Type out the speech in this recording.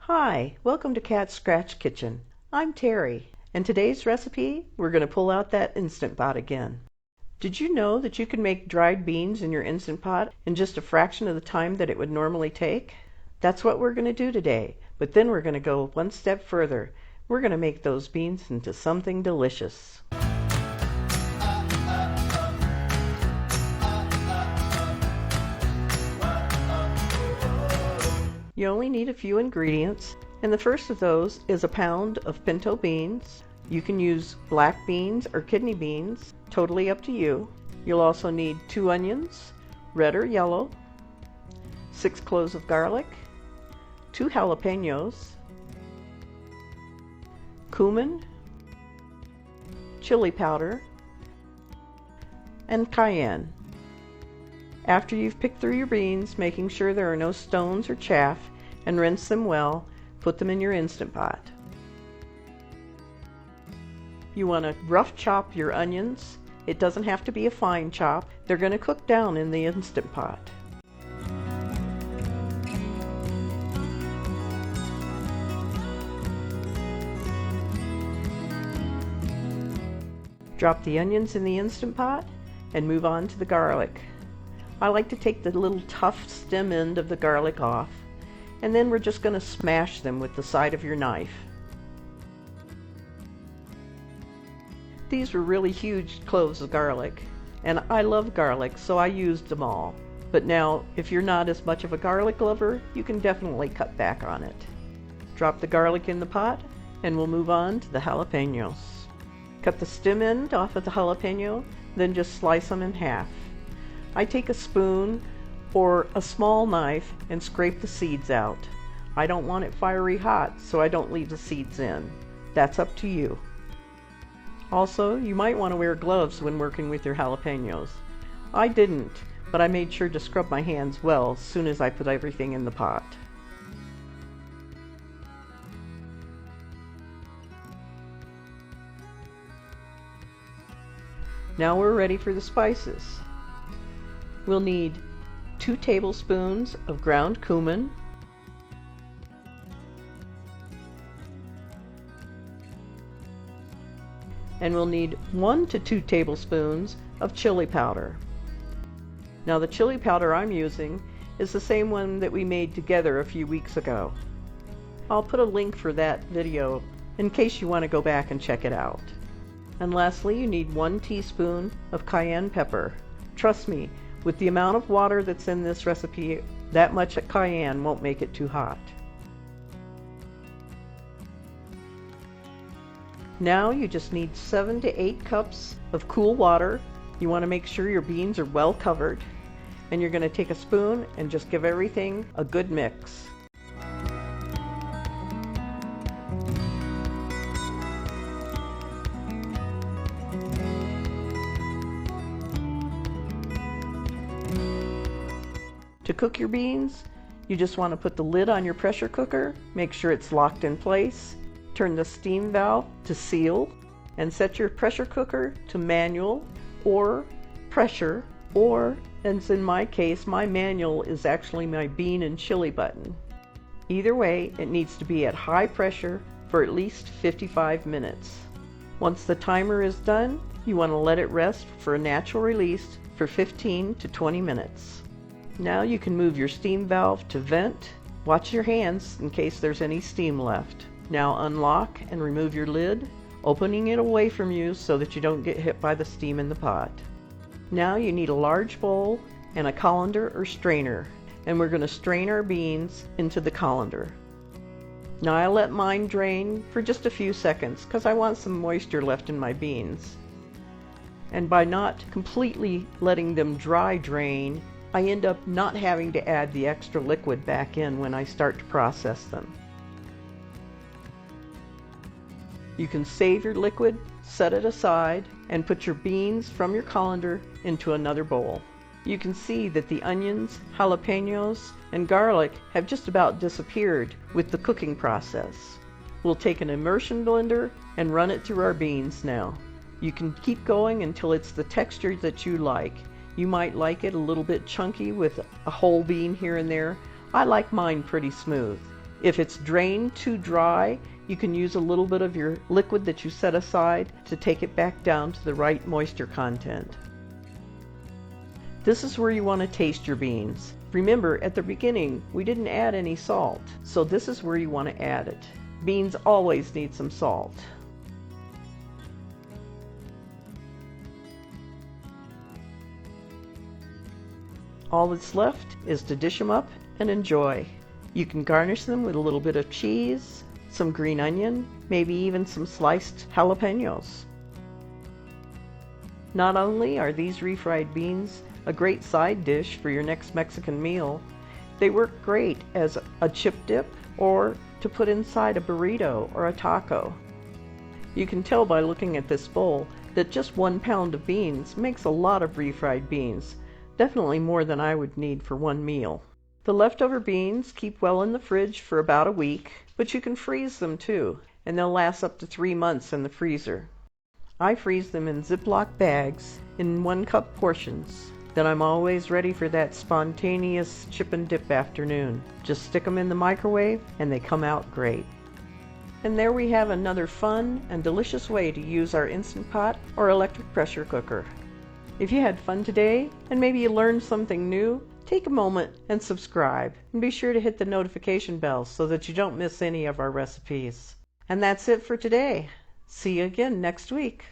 Hi, welcome to Cat's Scratch Kitchen. I'm Terry, and today's recipe, we're going to pull out that Instant Pot again. Did you know that you can make dried beans in your Instant Pot in just a fraction of the time that it would normally take? That's what we're going to do today, but then we're going to go one step further. We're going to make those beans into something delicious. You only need a few ingredients, and the first of those is a pound of pinto beans. You can use black beans or kidney beans, totally up to you. You'll also need 2 onions, red or yellow, 6 cloves of garlic, 2 jalapenos, cumin, chili powder, and cayenne. After you've picked through your beans, making sure there are no stones or chaff, and rinse them well, put them in your Instant Pot. You want to rough chop your onions. It doesn't have to be a fine chop. They're going to cook down in the Instant Pot. Drop the onions in the Instant Pot and move on to the garlic. I like to take the little tough stem end of the garlic off, and then we're just going to smash them with the side of your knife. These were really huge cloves of garlic, and I love garlic, so I used them all. But now, if you're not as much of a garlic lover, you can definitely cut back on it. Drop the garlic in the pot, and we'll move on to the jalapenos. Cut the stem end off of the jalapeno, then just slice them in half. I take a spoon or a small knife and scrape the seeds out. I don't want it fiery hot, so I don't leave the seeds in. That's up to you. Also, you might want to wear gloves when working with your jalapenos. I didn't, but I made sure to scrub my hands well as soon as I put everything in the pot. Now we're ready for the spices. We'll need 2 tablespoons of ground cumin, and we'll need 1 to 2 tablespoons of chili powder. Now the chili powder I'm using is the same one that we made together a few weeks ago. I'll put a link for that video in case you want to go back and check it out. And lastly, you need 1 teaspoon of cayenne pepper. Trust me, with the amount of water that's in this recipe, that much cayenne won't make it too hot. Now you just need 7 to 8 cups of cool water. You want to make sure your beans are well covered, and you're going to take a spoon and just give everything a good mix. To cook your beans, you just want to put the lid on your pressure cooker, make sure it's locked in place, turn the steam valve to sealed, and set your pressure cooker to manual or pressure, or, as in my case, my manual is actually my bean and chili button. Either way, it needs to be at high pressure for at least 55 minutes. Once the timer is done, you want to let it rest for a natural release for 15 to 20 minutes. Now you can move your steam valve to vent. Watch your hands in case there's any steam left. Now unlock and remove your lid, opening it away from you so that you don't get hit by the steam in the pot. Now you need a large bowl and a colander or strainer, and we're going to strain our beans into the colander. Now I let mine drain for just a few seconds because I want some moisture left in my beans. And by not completely letting them dry drain, I end up not having to add the extra liquid back in when I start to process them. You can save your liquid, set it aside, and put your beans from your colander into another bowl. You can see that the onions, jalapenos, and garlic have just about disappeared with the cooking process. We'll take an immersion blender and run it through our beans now. You can keep going until it's the texture that you like. You might like it a little bit chunky with a whole bean here and there. I like mine pretty smooth. If it's drained too dry, you can use a little bit of your liquid that you set aside to take it back down to the right moisture content. This is where you want to taste your beans. Remember, at the beginning, we didn't add any salt, so this is where you want to add it. Beans always need some salt. All that's left is to dish them up and enjoy. You can garnish them with a little bit of cheese, some green onion, maybe even some sliced jalapenos. Not only are these refried beans a great side dish for your next Mexican meal, they work great as a chip dip or to put inside a burrito or a taco. You can tell by looking at this bowl that just 1 pound of beans makes a lot of refried beans, definitely more than I would need for one meal. The leftover beans keep well in the fridge for about a week, but you can freeze them too, and they'll last up to 3 months in the freezer. I freeze them in Ziploc bags in 1-cup portions. Then I'm always ready for that spontaneous chip and dip afternoon. Just stick them in the microwave and they come out great. And there we have another fun and delicious way to use our Instant Pot or electric pressure cooker. If you had fun today and maybe you learned something new, take a moment and subscribe, and be sure to hit the notification bell so that you don't miss any of our recipes. And that's it for today. See you again next week.